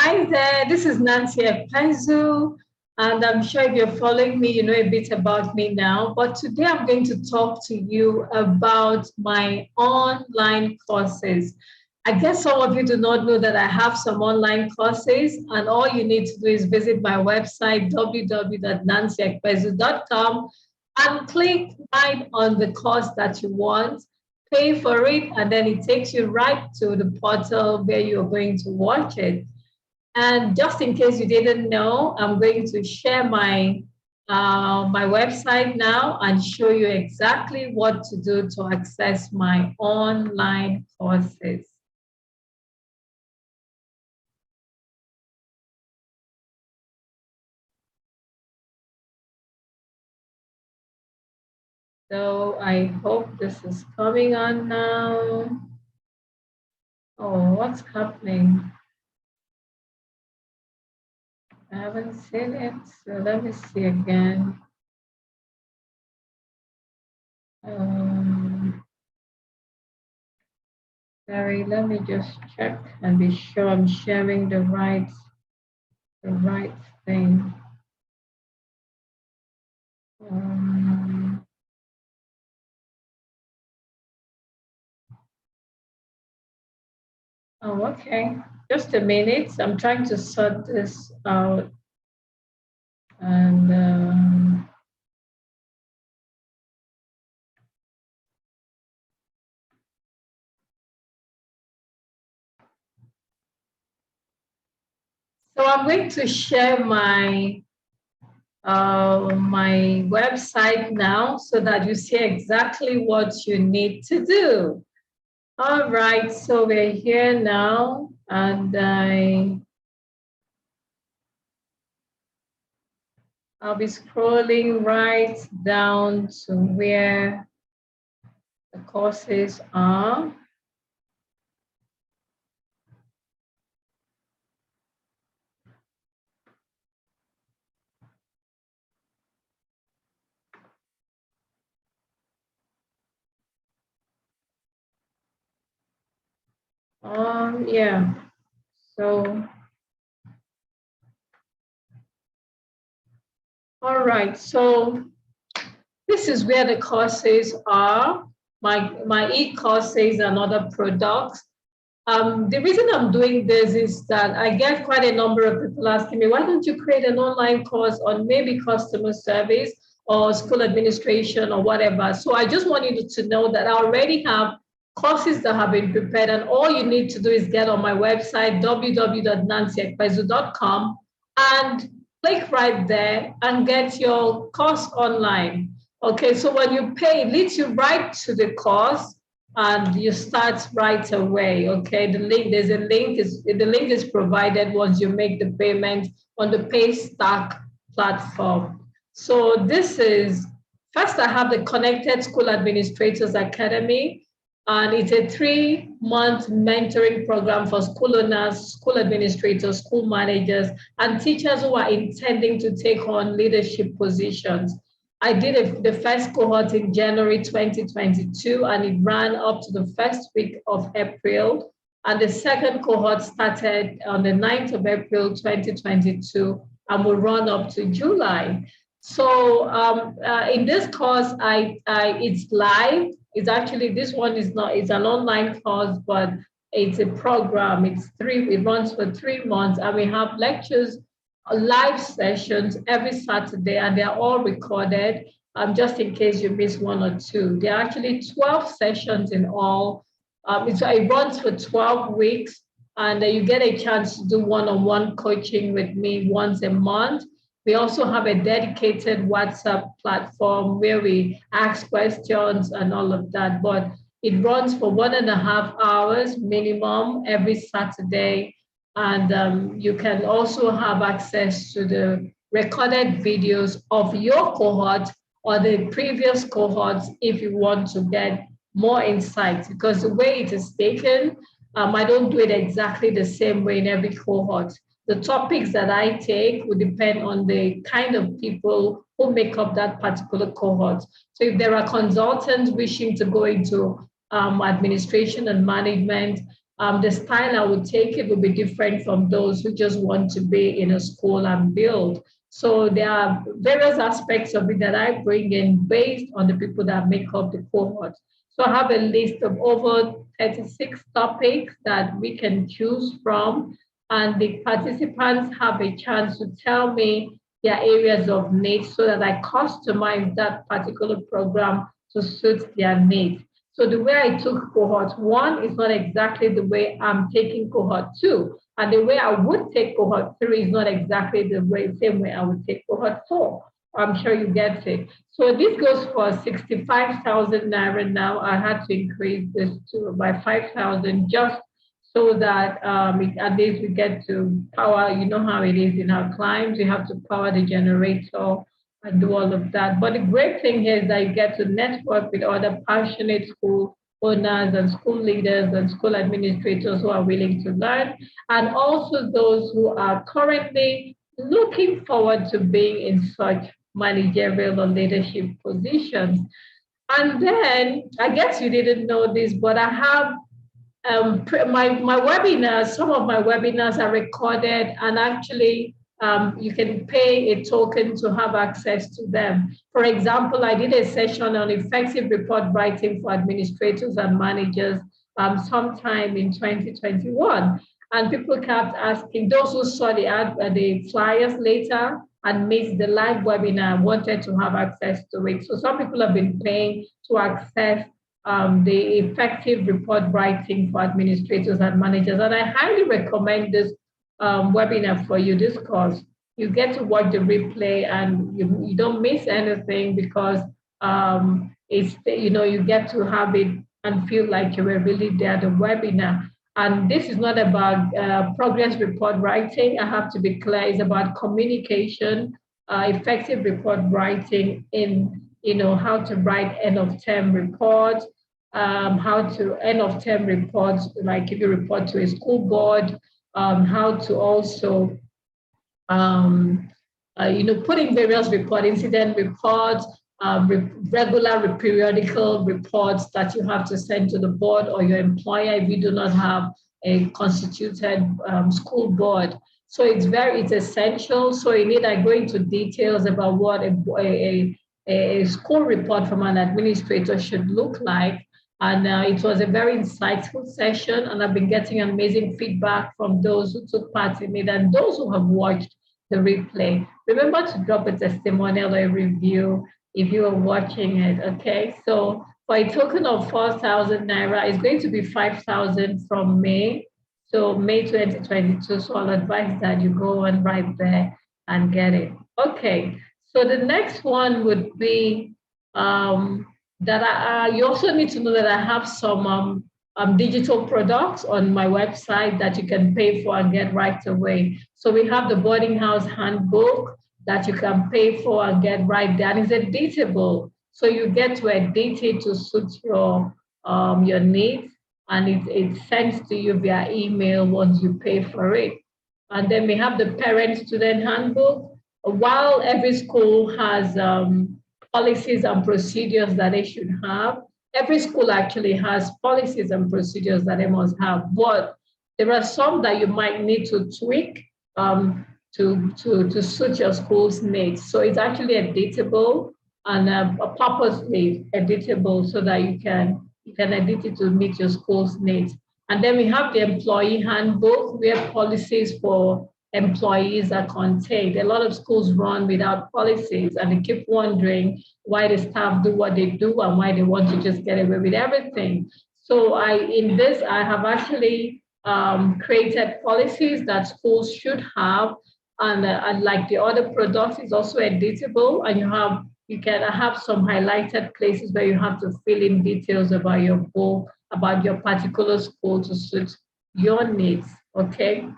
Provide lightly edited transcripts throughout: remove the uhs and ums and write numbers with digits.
Hi there, this is Nancy Ekpezu, and I'm sure if you're following me, you know a bit about me now. But today I'm going to talk to you about my online courses. I guess some of you do not know that I have some online courses, and all you need to do is visit my website, www.nancyekpezu.com, and click right on the course that you want, pay for it, and then it takes you right to the portal where you're going to watch it. And just in case you didn't know, I'm going to share my website now and show you exactly what to do to access my online courses. So I hope this is coming on now. Oh, what's happening? I haven't seen it, so let me see again. Sorry, let me just check and be sure I'm sharing the right thing. Oh, okay. Just a minute. I'm trying to sort this out. And so I'm going to share my my website now so that you see exactly what you need to do. All right, so we're here now, and I'll be scrolling right down to where the courses are. Yeah, so, all right, so this is where the courses are, my e-courses and other products. The reason I'm doing this is that I get quite a number of people asking me, why don't you create an online course on maybe customer service or school administration or whatever? So I just want you to know that I already have courses that have been prepared, and all you need to do is get on my website, www.nancyekpezu.com, and click right there and get your course online. Okay, so when you pay, it leads you right to the course and you start right away. Okay, the link is provided once you make the payment on the Paystack platform. So this is, first I have the Connected School Administrators Academy, and it's a 3-month mentoring program for school owners, school administrators, school managers, and teachers who are intending to take on leadership positions. I did the first cohort in January 2022, and it ran up to the first week of April. And the second cohort started on the 9th of April 2022 and will run up to July. So in this course, it's live. It's actually, this one is not, it's an online course, but it's a program. It runs for 3 months, and we have lectures, live sessions every Saturday, and they're all recorded, just in case you miss one or two. There are actually 12 sessions in all. It runs for 12 weeks, and you get a chance to do one-on-one coaching with me once a month. We also have a dedicated WhatsApp platform where we ask questions and all of that, but it runs for 1.5 hours minimum every Saturday. And you can also have access to the recorded videos of your cohort or the previous cohorts if you want to get more insights, because the way it is taken, I don't do it exactly the same way in every cohort. The topics that I take will depend on the kind of people who make up that particular cohort. So if there are consultants wishing to go into administration and management, The style I would take it would be different from those who just want to be in a school and build. So there are various aspects of it that I bring in based on the people that make up the cohort. So I have a list of over 36 topics that we can choose from, and the participants have a chance to tell me their areas of need so that I customize that particular program to suit their needs. So the way I took cohort one is not exactly the way I'm taking cohort two. And the way I would take cohort three is not exactly same way I would take cohort four. I'm sure you get it. So this goes for 65,000 naira now. I had to increase this to by 5,000 just so that at least we get to power. You know how it is in our climbs. You have to power the generator and do all of that. But the great thing here is that you get to network with other passionate school owners and school leaders and school administrators who are willing to learn, and also those who are currently looking forward to being in such managerial or leadership positions. And then I guess you didn't know this, but I have my webinars, some of my webinars are recorded, and actually you can pay a token to have access to them. For example, I did a session on effective report writing for administrators and managers sometime in 2021. And people kept asking, those who saw the flyers later and missed the live webinar wanted to have access to it. So some people have been paying to access the effective report writing for administrators and managers. And I highly recommend this webinar for you, this course. You get to watch the replay and you don't miss anything because you get to have it and feel like you were really there at the webinar. And this is not about progress report writing. I have to be clear, it's about communication, effective report writing in how to write end of term reports, how to end of term reports, like if you report to a school board, how to also, put in various incident reports, regular periodical reports that you have to send to the board or your employer if you do not have a constituted school board. So it's essential. So in it, I go into details about what a school report from an administrator should look like. And it was a very insightful session, and I've been getting amazing feedback from those who took part in it and those who have watched the replay. Remember to drop a testimonial or a review if you are watching it, okay? So for a token of 4,000 naira, it's going to be 5,000 from May. So May 2022, so I'll advise that you go and right there and get it. Okay, so the next one would be that you also need to know that I have some digital products on my website that you can pay for and get right away. So we have the boarding house handbook that you can pay for and get right there. And it's editable. So you get to edit it to suit your needs, and it sends to you via email once you pay for it. And then we have the parent-student handbook. While every school has policies and procedures that they should have, every school actually has policies and procedures that they must have, but there are some that you might need to tweak to suit your school's needs. So it's actually editable and purposely editable so that you can edit it to meet your school's needs. And then we have the employee handbook where policies for employees are contained. A lot of schools run without policies and they keep wondering why the staff do what they do and why they want to just get away with everything. So in this, I have actually created policies that schools should have, and like the other products, is also editable, and you can have some highlighted places where you have to fill in details about your goal, about your particular school to suit your needs, okay?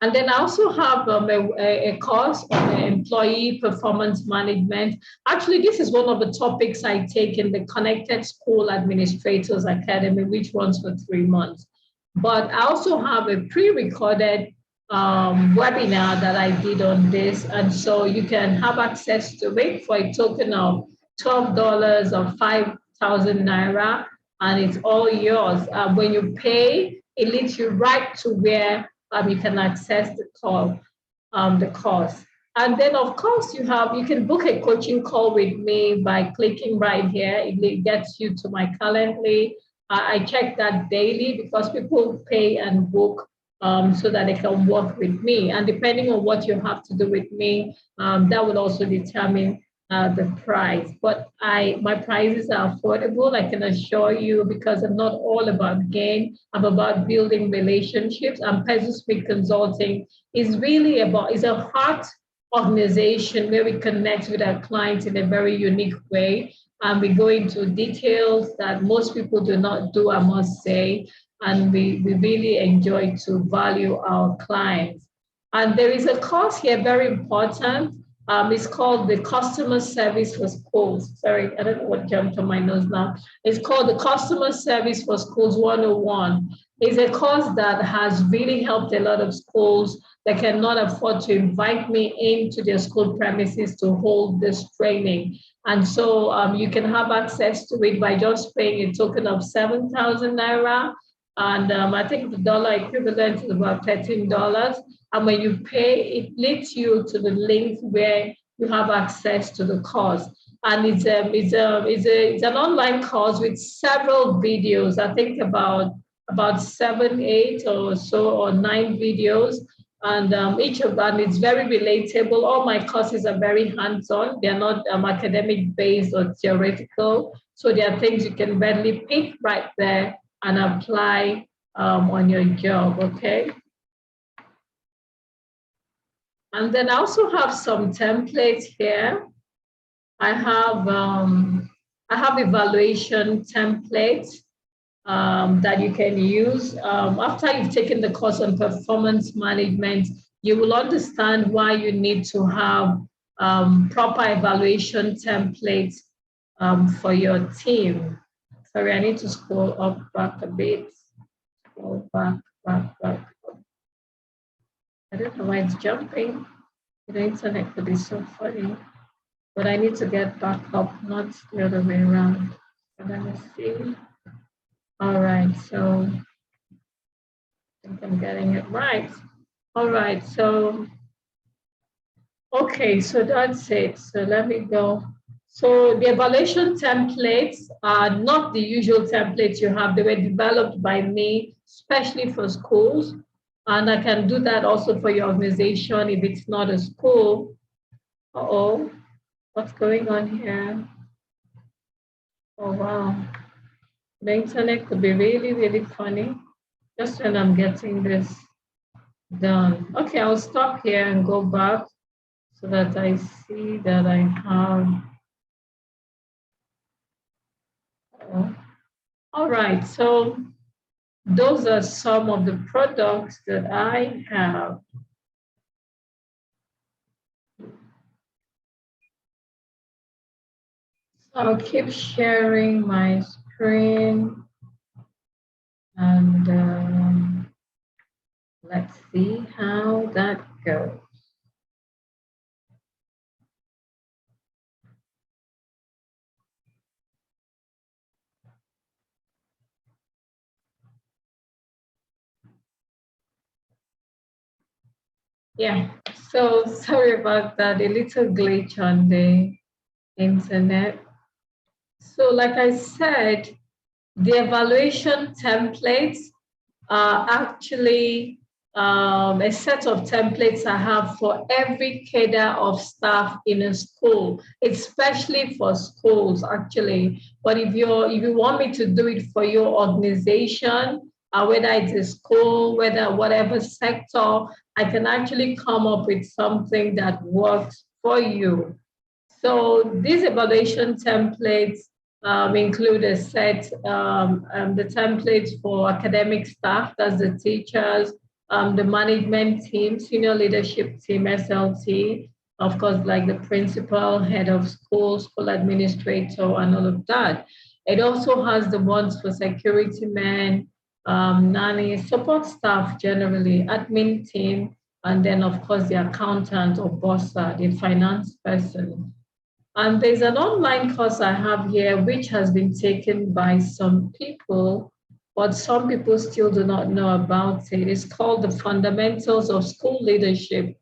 And then I also have a course on employee performance management. Actually, this is one of the topics I take in the Connected School Administrators Academy, which runs for 3 months. But I also have a pre-recorded webinar that I did on this. And so you can have access to it for a token of $12 or 5,000 naira. and it's all yours. When you pay, it leads you right to where you can access the course. And then of course you can book a coaching call with me by clicking right here. It gets you to my Calendly. I check that daily because people pay and book so that they can work with me. And depending on what you have to do with me, that will also determine the price. But my prices are affordable, I can assure you, because I'm not all about gain. I'm about building relationships. And Peso Speak Consulting is really it's a heart organization where we connect with our clients in a very unique way. And we go into details that most people do not do, I must say. And we really enjoy to value our clients. And there is a course here, very important. It's called the Customer Service for Schools. Sorry, I don't know what jumped on my nose now. It's called the Customer Service for Schools 101. It's a course that has really helped a lot of schools that cannot afford to invite me into their school premises to hold this training. And so you can have access to it by just paying a token of 7,000 Naira. And I think the dollar equivalent is about $13. And when you pay, it leads you to the link where you have access to the course. And it's an online course with several videos. I think about 7, 8 or so, or 9 videos. And each of them is very relatable. All my courses are very hands-on. They're not academic based or theoretical. So there are things you can readily pick right there and apply on your job, okay? And then I also have some templates here. I have evaluation templates that you can use. After you've taken the course on performance management, you will understand why you need to have proper evaluation templates for your team. Sorry, I need to scroll back a bit. Scroll back. I don't know why it's jumping. The internet could be so funny. But I need to get back up, not the other way around. So let me see. All right, so I think I'm getting it right. All right, so, okay, so that's it. So let me go. So the evaluation templates are not the usual templates you have. They were developed by me, especially for schools. And I can do that also for your organization if it's not a school. Uh-oh, what's going on here? Oh, wow. The internet could be really, really funny just when I'm getting this done. Okay, I'll stop here and go back so that I see that I have. All right, so those are some of the products that I have. I'll keep sharing my screen and let's see how that goes. Yeah, so sorry about that, a little glitch on the internet. So like I said, the evaluation templates are actually a set of templates I have for every cadre of staff in a school, especially for schools actually. But if you want me to do it for your organization, whether it's a school, whatever sector, I can actually come up with something that works for you. So these evaluation templates include a set, the templates for academic staff, that's the teachers, the management team, senior leadership team, SLT, of course, like the principal, head of school, school administrator, and all of that. It also has the ones for security men, nanny, support staff generally, admin team, and then of course the accountant or bossa, the finance person. And there's an online course I have here, which has been taken by some people, but some people still do not know about it. It's called The Fundamentals of School Leadership.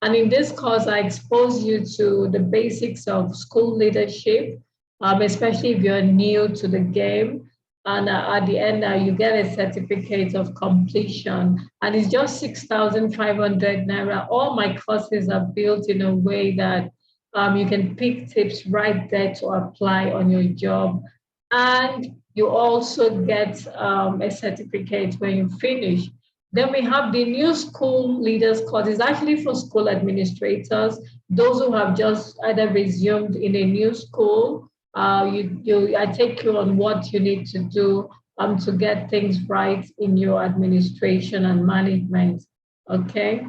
And in this course, I expose you to the basics of school leadership, especially if you're new to the game. And at the end, you get a certificate of completion. And it's just 6,500 Naira. All my courses are built in a way that you can pick tips right there to apply on your job. And you also get a certificate when you finish. Then we have the new school leaders course. It's actually for school administrators, those who have just either resumed in a new school. I take you on what you need to do to get things right in your administration and management. Okay.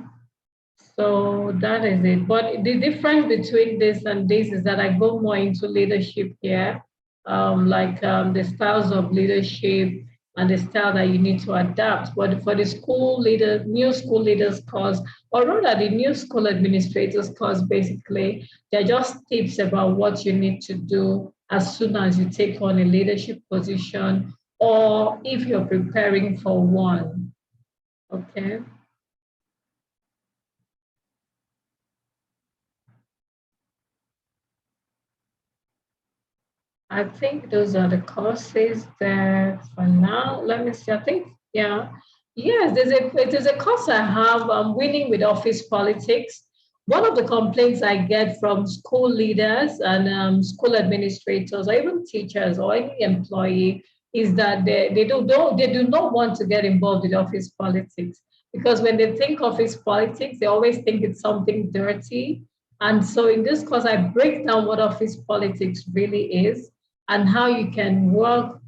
So that is it. But the difference between this and this is that I go more into leadership here, the styles of leadership and the style that you need to adapt. But for the new school leaders course, or rather the new school administrators course, basically, they're just tips about what you need to do as soon as you take on a leadership position or if you're preparing for one. Okay. I think those are the courses there for now. Let me see. I think, yeah. Yes, there's a course I have, Winning with Office Politics. One of the complaints I get from school leaders and school administrators or even teachers or any employee is that they do not want to get involved in office politics, because when they think office politics, they always think it's something dirty. And so in this course, I break down what office politics really is and how you can work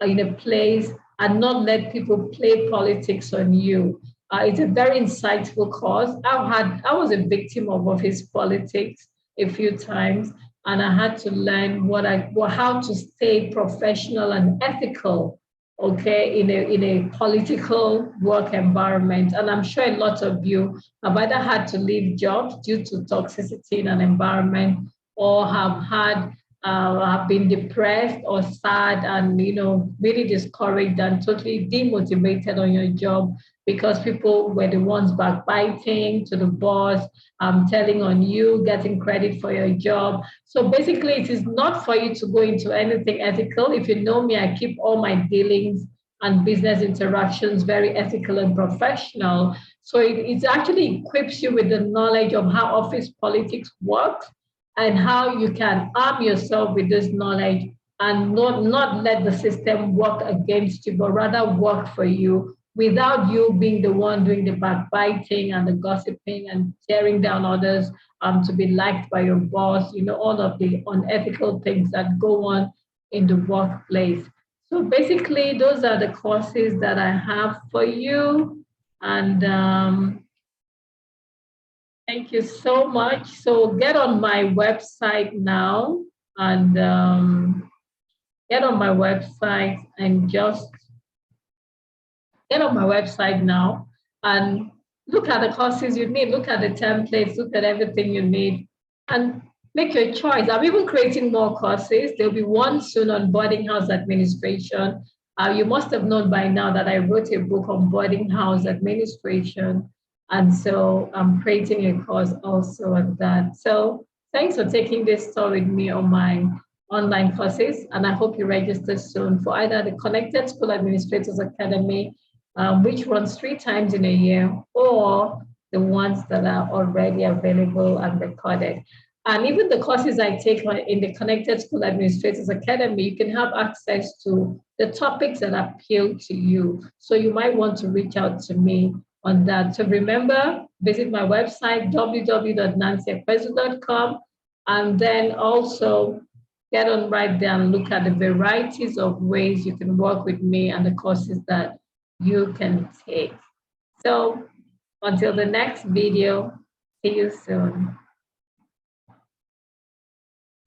in a place and not let people play politics on you. It's a very insightful course. I was a victim of office politics a few times, and I had to learn how to stay professional and ethical, okay, in a political work environment. And I'm sure a lot of you have either had to leave jobs due to toxicity in an environment, or have been depressed or sad and really discouraged and totally demotivated on your job because people were the ones backbiting to the boss, telling on you, getting credit for your job. So basically, it is not for you to go into anything ethical. If you know me, I keep all my dealings and business interactions very ethical and professional. So it actually equips you with the knowledge of how office politics works and how you can arm yourself with this knowledge and not let the system work against you, but rather work for you without you being the one doing the backbiting and the gossiping and tearing down others to be liked by your boss, all of the unethical things that go on in the workplace. So basically, those are the courses that I have for you. And thank you so much. So get on my website now and get on my website and just get on my website now and look at the courses you need, look at the templates, look at everything you need, and make your choice. I'm even creating more courses. There'll be one soon on boarding house administration. You must have known by now that I wrote a book on boarding house administration. And so I'm creating a course also on that. So thanks for taking this tour with me on my online courses. And I hope you register soon for either the Connected School Administrators Academy, which runs 3 times in a year, or the ones that are already available and recorded. And even the courses I take in the Connected School Administrators Academy, you can have access to the topics that appeal to you. So you might want to reach out to me on that. So remember, visit my website, www.nancyekwezu.com, and then also get on right there and look at the varieties of ways you can work with me and the courses that you can take. So until the next video, see you soon.